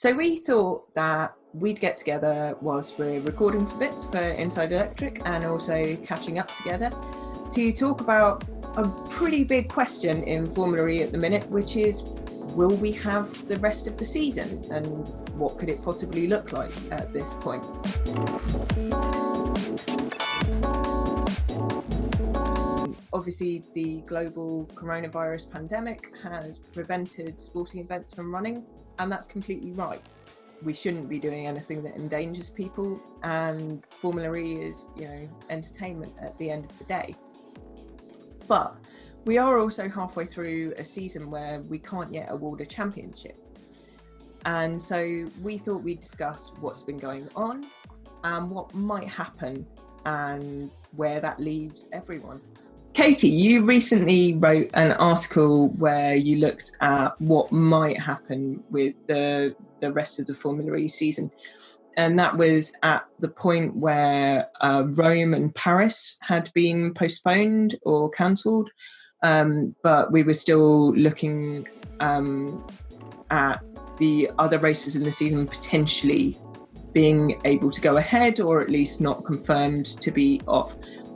So we thought that we'd get together whilst we're recording some bits for Inside Electric and also catching up together to talk about a pretty big question in Formula E at the minute, which is, will we have the rest of the season and what could it possibly look like at this point? Obviously, the global coronavirus pandemic has prevented sporting events from running, and that's completely right. We shouldn't be doing anything that endangers people, and Formula E is, entertainment at the end of the day. But we are also halfway through a season where we can't yet award a championship. And so we thought we'd discuss what's been going on and what might happen and where that leaves everyone. Katie, you recently wrote an article where you looked at what might happen with the rest of the Formula E season. And that was at the point where Rome and Paris had been postponed or cancelled. But we were still looking at the other races in the season potentially being able to go ahead, or at least not confirmed to be off.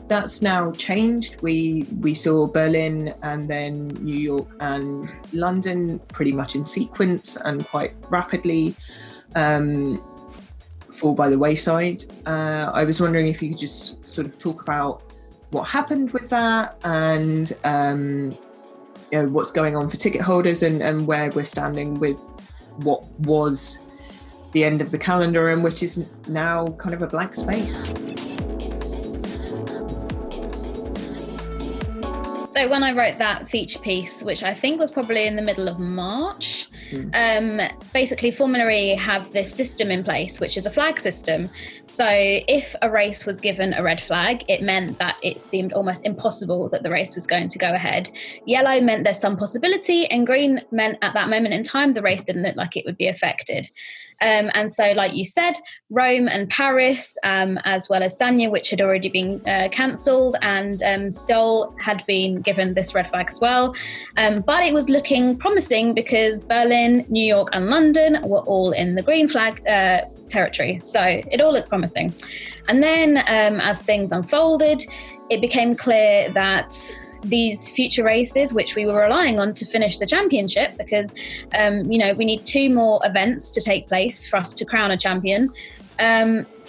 That's now changed. We saw Berlin and then New York and London pretty much in sequence and quite rapidly fall by the wayside. I was wondering if you could just sort of talk about what happened with that and what's going on for ticket holders and where we're standing with what was the end of the calendar and which is now kind of a blank space. So when I wrote that feature piece, which I think was probably in the middle of March, basically Formula E have this system in place, which is a flag system. So if a race was given a red flag, it meant that it seemed almost impossible that the race was going to go ahead. Yellow meant there's some possibility, and green meant at that moment in time, the race didn't look like it would be affected. And so, like you said, Rome and Paris, as well as Sanya, which had already been cancelled, and Seoul had been given this red flag as well. But it was looking promising because Berlin, New York and London were all in the green flag territory. So it all looked promising. And then as things unfolded, it became clear that these future races, which we were relying on to finish the championship, because, we need 2 more events to take place for us to crown a champion,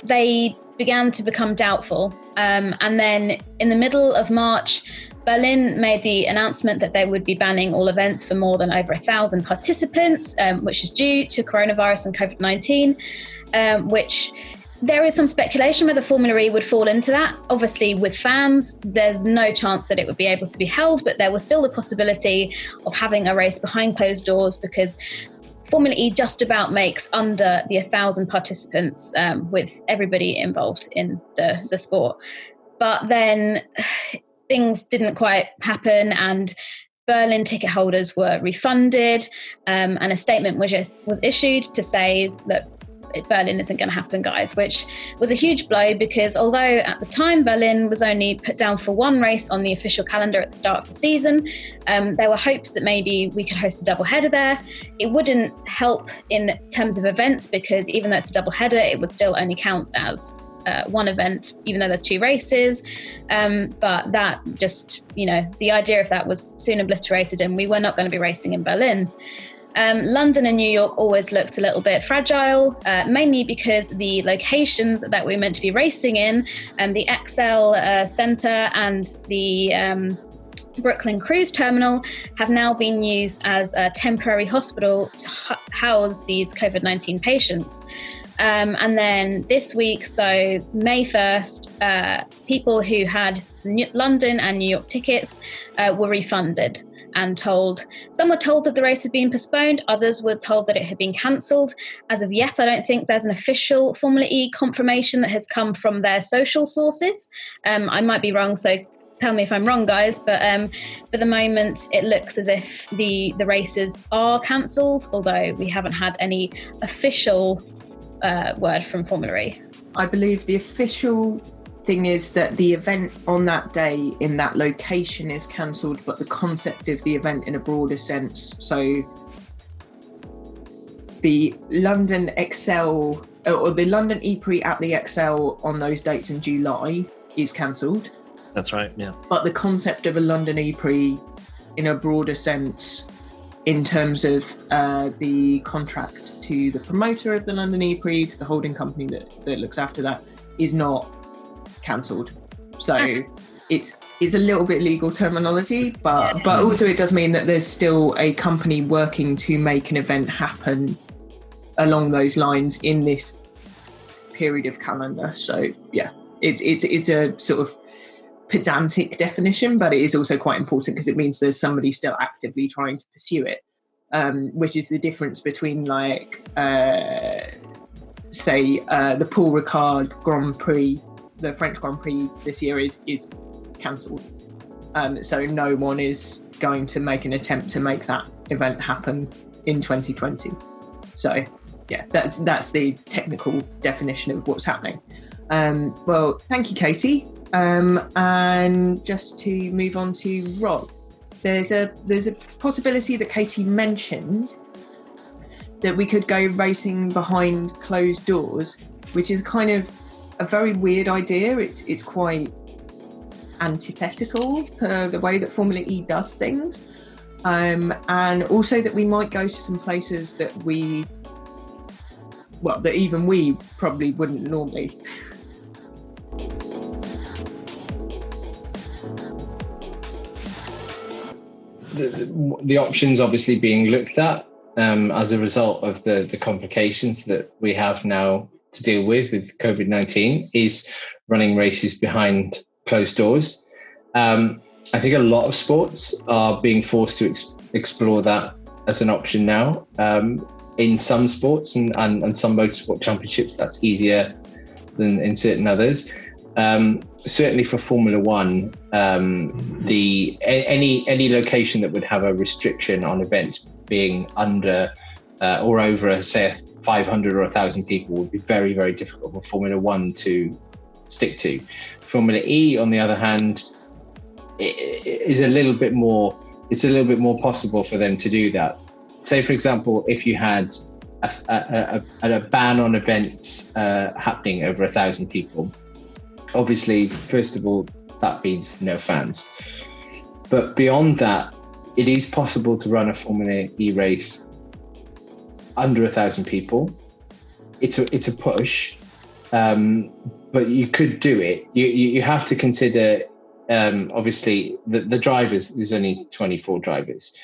they began to become doubtful. And then in the middle of March, Berlin made the announcement that they would be banning all events for more than over 1,000 participants, which is due to coronavirus and COVID-19, which there is some speculation whether Formula E would fall into that. Obviously, with fans, there's no chance that it would be able to be held, but there was still the possibility of having a race behind closed doors because Formula E just about makes under the 1,000 participants with everybody involved in the sport. But then things didn't quite happen, and Berlin ticket holders were refunded, and a statement was issued to say that Berlin isn't going to happen, guys, which was a huge blow because although at the time Berlin was only put down for 1 race on the official calendar at the start of the season, there were hopes that maybe we could host a double header there. It wouldn't help in terms of events because even though it's a double header, it would still only count as 1 event, even though there's 2 races. But that just, the idea of that was soon obliterated and we were not going to be racing in Berlin. London and New York always looked a little bit fragile, mainly because the locations that we were meant to be racing in, the XL Centre and the Brooklyn Cruise Terminal, have now been used as a temporary hospital to house these COVID-19 patients. And then this week, so May 1st, people who had London and New York tickets were refunded and some were told that the race had been postponed, others were told that it had been cancelled. As of yet, I don't think there's an official Formula E confirmation that has come from their social sources. I might be wrong, so tell me if I'm wrong, guys, but for the moment, it looks as if the races are cancelled, although we haven't had any official word from Formula E. I believe the official thing is that the event on that day in that location is cancelled, but the concept of the event in a broader sense, so the London Excel or the London E-Prix at the Excel on those dates in July is cancelled. That's right, yeah. But the concept of a London E-Prix in a broader sense, in terms of the contract to the promoter of the London E-Prix, to the holding company that looks after that, is not cancelled. So it's a little bit legal terminology, but also it does mean that there's still a company working to make an event happen along those lines in this period of calendar. So yeah, it's a sort of pedantic definition, but it is also quite important because it means there's somebody still actively trying to pursue it, which is the difference between like say the Paul Ricard Grand Prix, the French Grand Prix this year is cancelled. So no one is going to make an attempt to make that event happen in 2020. So yeah, that's the technical definition of what's happening. Well, thank you, Katie. And just to move on to Rob, there's a possibility that Katie mentioned that we could go racing behind closed doors, which is kind of a very weird idea. It's quite antithetical to the way that Formula E does things, and also that we might go to some places that that even we probably wouldn't normally. The options obviously being looked at as a result of the complications that we have now to deal with COVID-19 is running races behind closed doors. I think a lot of sports are being forced to explore that as an option now. In some sports and some motorsport championships, that's easier than in certain others. Certainly for Formula One, any location that would have a restriction on events being under or over, say, 500 or 1,000 people would be very, very difficult for Formula One to stick to. Formula E, on the other hand, is a little bit more. It's a little bit more possible for them to do that. Say, for example, if you had a ban on events happening over 1,000 people. Obviously, first of all, that means no fans. But beyond that, it is possible to run a Formula E race under 1,000 people. It's a push, but you could do it. You have to consider, obviously, the drivers. There's only 24 drivers.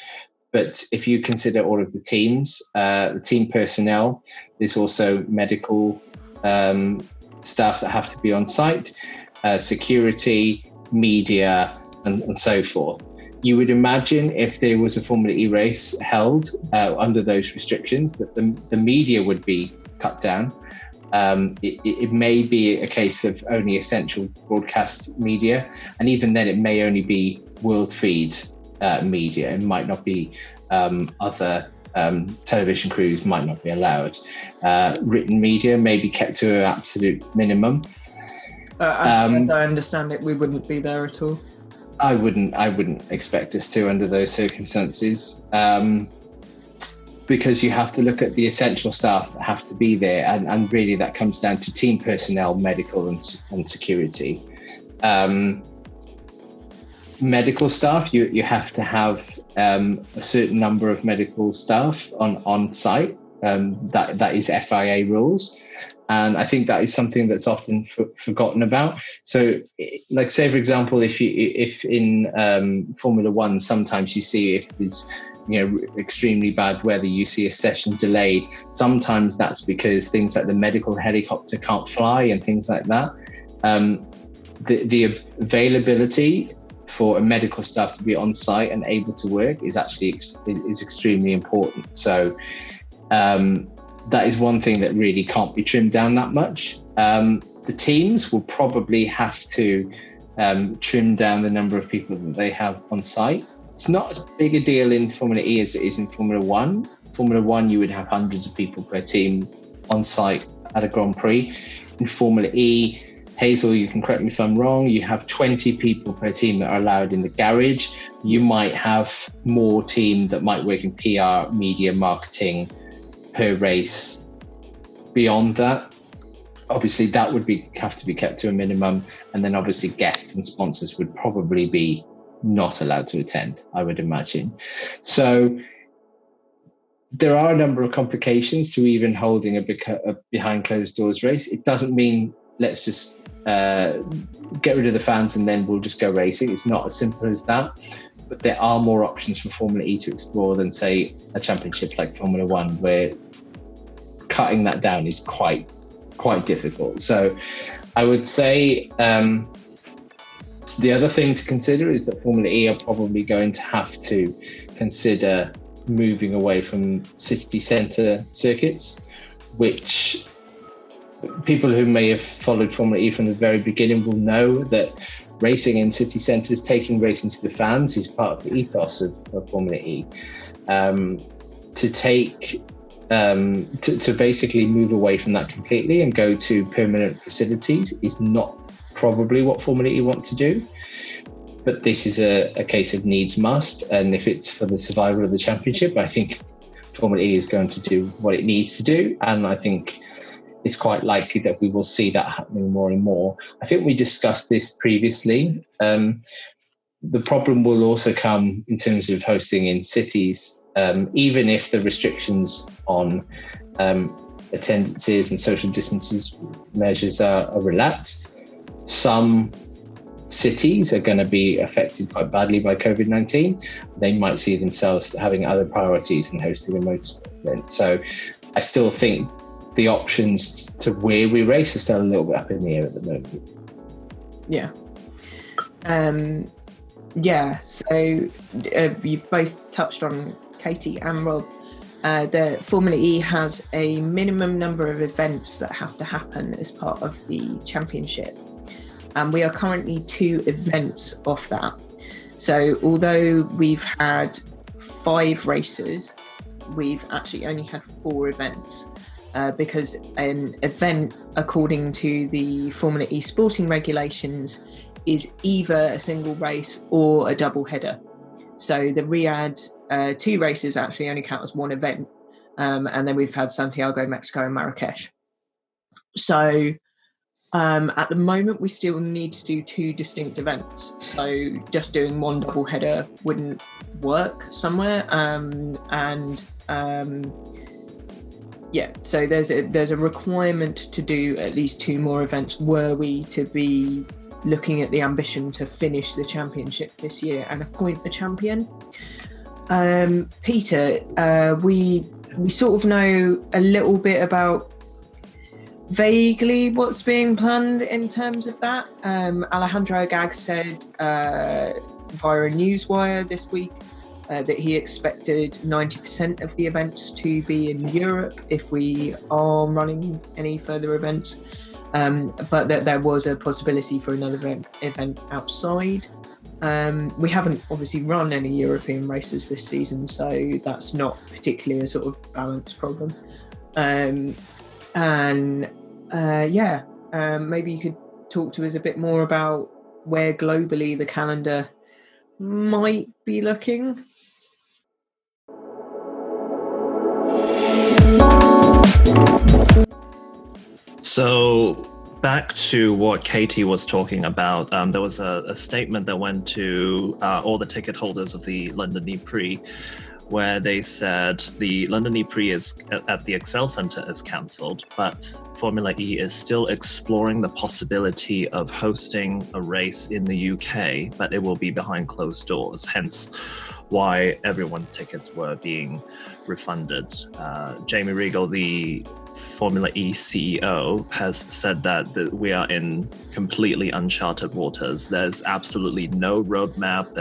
But if you consider all of the teams, the team personnel, there's also medical staff that have to be on site, security, media, and so forth. You would imagine if there was a Formula E race held under those restrictions that the media would be cut down. It may be a case of only essential broadcast media, and even then it may only be world feed media. It might not be other television crews might not be allowed. Written media may be kept to an absolute minimum. As I understand it, we wouldn't be there at all. I wouldn't expect us to under those circumstances, because you have to look at the essential staff that have to be there, and really that comes down to team personnel, medical and security. Medical staff, you have to have a certain number of medical staff on site. That is FIA rules. And I think that is something that's often forgotten about. So, like, say, for example, if in Formula One, sometimes you see if there's extremely bad weather, you see a session delayed. Sometimes that's because things like the medical helicopter can't fly and things like that. The availability for a medical staff to be on site and able to work is extremely important. So that is one thing that really can't be trimmed down that much. The teams will probably have to trim down the number of people that they have on site. It's not as big a deal in Formula E as it is in Formula One. Formula One, you would have hundreds of people per team on site at a Grand Prix. In Formula E, Hazel, you can correct me if I'm wrong, you have 20 people per team that are allowed in the garage. You might have more team that might work in PR, media, marketing, per race beyond that. Obviously, that would have to be kept to a minimum, and then obviously guests and sponsors would probably be not allowed to attend, I would imagine. So there are a number of complications to even holding a behind closed doors race. It doesn't mean let's just get rid of the fans and then we'll just go racing. It's not as simple as that. But there are more options for Formula E to explore than, say, a championship like Formula One, where cutting that down is quite difficult. So I would say the other thing to consider is that Formula E are probably going to have to consider moving away from city centre circuits, which people who may have followed Formula E from the very beginning will know that racing in city centres, taking racing to the fans, is part of the ethos of Formula E. To basically move away from that completely and go to permanent facilities is not probably what Formula E want to do. But this is a case of needs must, and if it's for the survival of the championship, I think Formula E is going to do what it needs to do, and I think it's quite likely that we will see that happening more and more. I think we discussed this previously. The problem will also come in terms of hosting in cities, even if the restrictions on attendances and social distances measures are relaxed. Some cities are going to be affected quite badly by COVID-19. They might see themselves having other priorities than hosting a motorsport event. So I still think the options to where we race are still a little bit up in the air at the moment. Yeah. So you've both touched on, Katie and Rob, the Formula E has a minimum number of events that have to happen as part of the championship. And we are currently 2 events off that. So although we've had 5 races, we've actually only had 4 events. Because an event, according to the Formula E sporting regulations, is either a single race or a double header. So the Riyadh 2 races actually only count as 1 event. And then we've had Santiago, Mexico and Marrakesh. So at the moment, we still need to do 2 distinct events. So just doing 1 double header wouldn't work somewhere. So there's a requirement to do at least 2 more events were we to be looking at the ambition to finish the championship this year and appoint a champion. Peter, we sort of know a little bit about vaguely what's being planned in terms of that. Alejandro Agag said via a newswire this week that he expected 90% of the events to be in Europe if we are running any further events, but that there was a possibility for another event outside. We haven't obviously run any European races this season, so that's not particularly a sort of balance problem. Maybe you could talk to us a bit more about where globally the calendar might be looking. So back to what Katie was talking about, there was a statement that went to all the ticket holders of the London Grand Prix, where they said the London Grand Prix is at the Excel Centre is cancelled, but Formula E is still exploring the possibility of hosting a race in the UK, but it will be behind closed doors, hence why everyone's tickets were being refunded. Jamie Regal, the Formula E CEO, has said that we are in completely uncharted waters. There's absolutely no roadmap.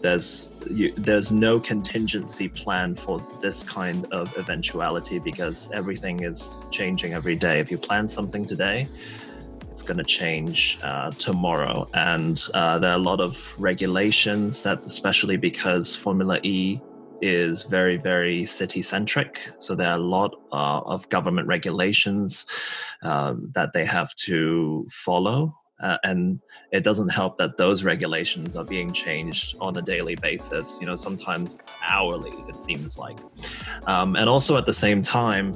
There's no contingency plan for this kind of eventuality because everything is changing every day. If you plan something today, it's going to change tomorrow. And there are a lot of regulations that, especially because Formula E is very, very city-centric. So there are a lot of government regulations that they have to follow. And it doesn't help that those regulations are being changed on a daily basis, sometimes hourly, it seems like. And also at the same time,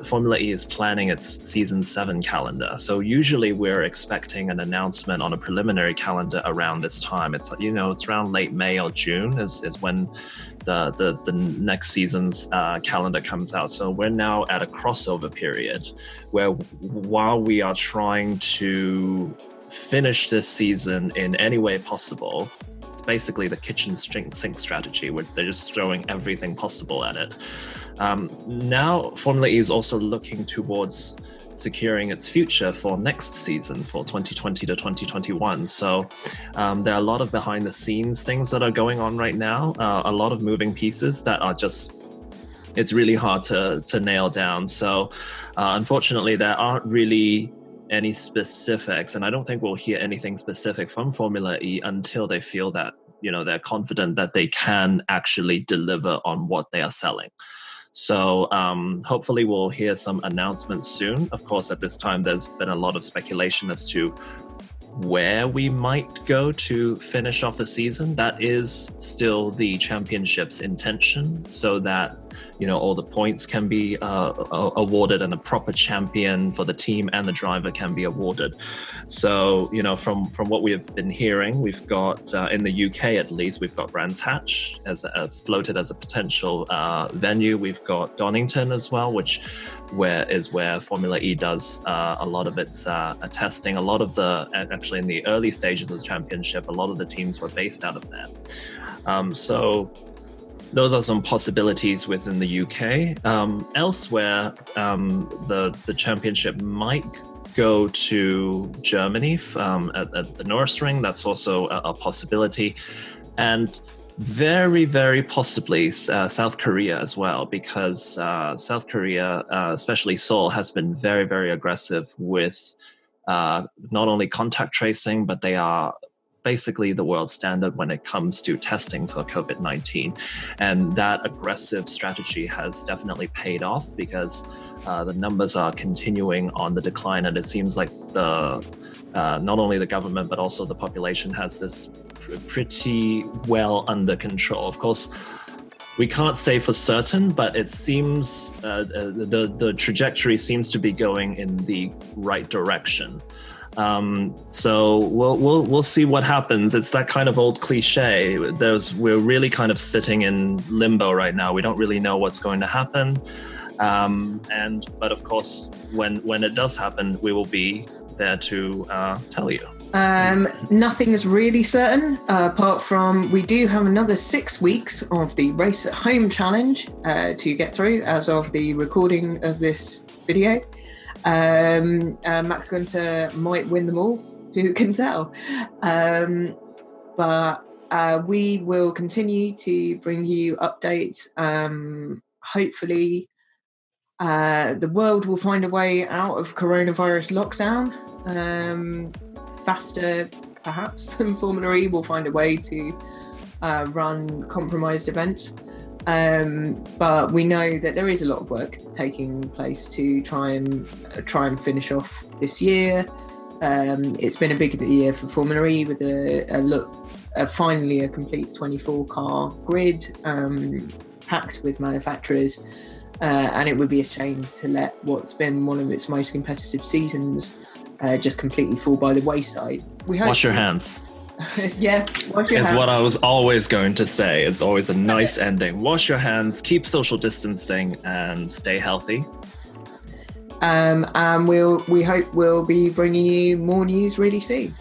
Formula E is planning its season 7 calendar. So usually we're expecting an announcement on a preliminary calendar around this time. It's it's around late May or June is when the next season's calendar comes out. So we're now at a crossover period where, while we are trying to finish this season in any way possible, it's basically the kitchen sink strategy, where they're just throwing everything possible at it. Now Formula E is also looking towards securing its future for next season, for 2020 to 2021. So there are a lot of behind the scenes things that are going on right now, a lot of moving pieces that are just, it's really hard to nail down. So unfortunately, there aren't really any specifics, and I don't think we'll hear anything specific from Formula E until they feel that, they're confident that they can actually deliver on what they are selling. So hopefully we'll hear some announcements soon. Of course, at this time, there's been a lot of speculation as to where we might go to finish off the season. That is still the championship's intention, so that all the points can be awarded and a proper champion for the team and the driver can be awarded. So from what we have been hearing, we've got in the UK at least, we've got Brands Hatch as floated as a potential venue. We've got Donington as well, where Formula E does a lot of its testing. A lot of actually in the early stages of the championship, a lot of the teams were based out of there. So those are some possibilities within the UK. Elsewhere, the championship might go to Germany at the Nürburgring. That's also a possibility. And very, very possibly South Korea as well, because South Korea, especially Seoul, has been very, very aggressive with not only contact tracing, but they are basically the world standard when it comes to testing for COVID-19. And that aggressive strategy has definitely paid off, because the numbers are continuing on the decline. And it seems like not only the government, but also the population has this pretty well under control. Of course, we can't say for certain, but it seems the trajectory seems to be going in the right direction. So we'll see what happens. It's that kind of old cliche. We're really kind of sitting in limbo right now. We don't really know what's going to happen. But of course, when it does happen, we will be there to tell you. Nothing is really certain, apart from we do have another 6 weeks of the Race at Home challenge to get through as of the recording of this video. Max Günther might win them all, who can tell? But we will continue to bring you updates. Hopefully the world will find a way out of coronavirus lockdown faster perhaps than Formula E will find a way to run compromised events. But we know that there is a lot of work taking place to try and finish off this year. It's been a big year for Formula E with finally a complete 24-car grid packed with manufacturers, and it would be a shame to let what's been one of its most competitive seasons just completely fall by the wayside. Wash your hands. Yeah, wash your hands. Is what I was always going to say. It's always a nice ending. Wash your hands, keep social distancing, and stay healthy. And we hope we'll be bringing you more news really soon.